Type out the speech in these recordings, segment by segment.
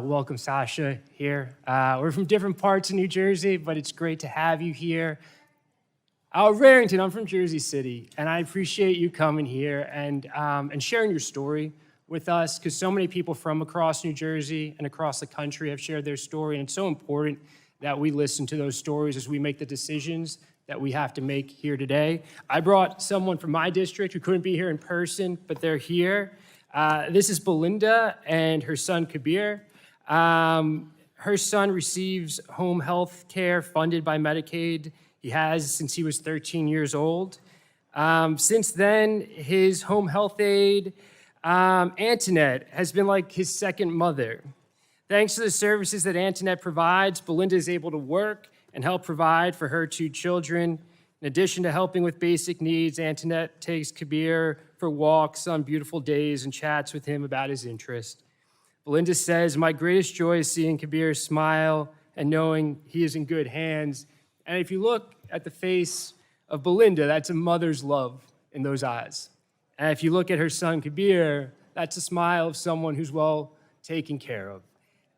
welcome Sasha here. We're from different parts of New Jersey, but it's great to have you here. Rarrington, I'm from Jersey City, and I appreciate you coming here and sharing your story with us, because so many people from across New Jersey and across the country have shared their story, and it's so important that we listen to those stories as we make the decisions that we have to make here today. I brought someone from my district who couldn't be here in person, but they're here. This is Belinda and her son Kabir. Her son receives home health care funded by Medicaid. He has since he was 13 years old. Since then, his home health aide, Antoinette, has been like his second mother. Thanks to the services that Antoinette provides, Belinda is able to work and help provide for her 2 children. In addition to helping with basic needs, Antoinette takes Kabir for walks on beautiful days and chats with him about his interests. Belinda says, "My greatest joy is seeing Kabir smile and knowing he is in good hands." And if you look at the face of Belinda, that's a mother's love in those eyes. And if you look at her son Kabir, that's a smile of someone who's well taken care of.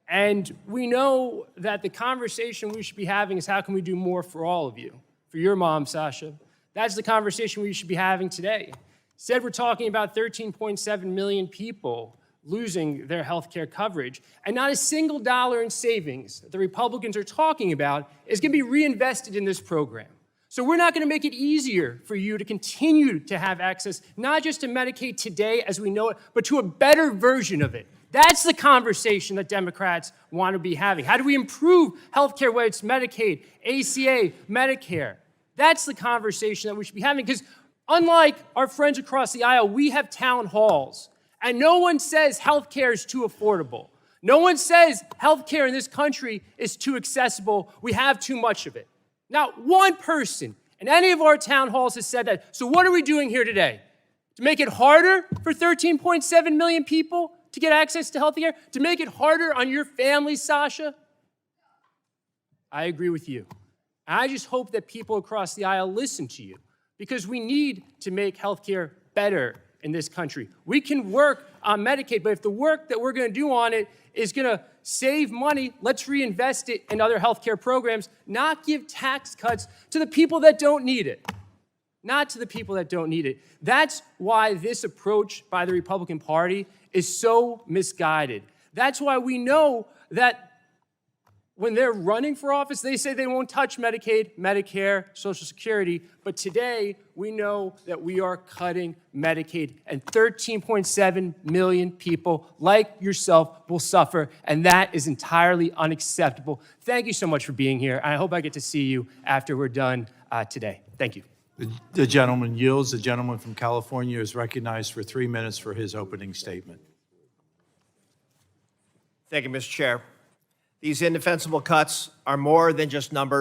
And we know that the conversation we should be having is how can we do more for all of you? For your mom, Sasha. That's the conversation we should be having today. Instead, we're talking about 13.7 million people losing their health care coverage, and not a single dollar in savings that the Republicans are talking about is going to be reinvested in this program. So we're not going to make it easier for you to continue to have access, not just to Medicaid today as we know it, but to a better version of it. That's the conversation that Democrats want to be having. How do we improve healthcare, whether it's Medicaid, ACA, Medicare? That's the conversation that we should be having, because unlike our friends across the aisle, we have town halls, and no one says healthcare is too affordable. No one says healthcare in this country is too accessible. We have too much of it. Not one person in any of our town halls has said that. So what are we doing here today? To make it harder for 13.7 million people to get access to health care? To make it harder on your family, Sasha? I agree with you. I just hope that people across the aisle listen to you, because we need to make health care better in this country. We can work on Medicaid, but if the work that we're going to do on it is going to save money, let's reinvest it in other health care programs, not give tax cuts to the people that don't need it. Not to the people that don't need it. That's why this approach by the Republican Party is so misguided. That's why we know that when they're running for office, they say they won't touch Medicaid, Medicare, Social Security, but today we know that we are cutting Medicaid, and 13.7 million people like yourself will suffer, and that is entirely unacceptable. Thank you so much for being here, and I hope I get to see you after we're done today. Thank you. The gentleman yields. The gentleman from California is recognized for 3 minutes for his opening statement. Thank you, Mr. Chair. These indefensible cuts are more than just numbers.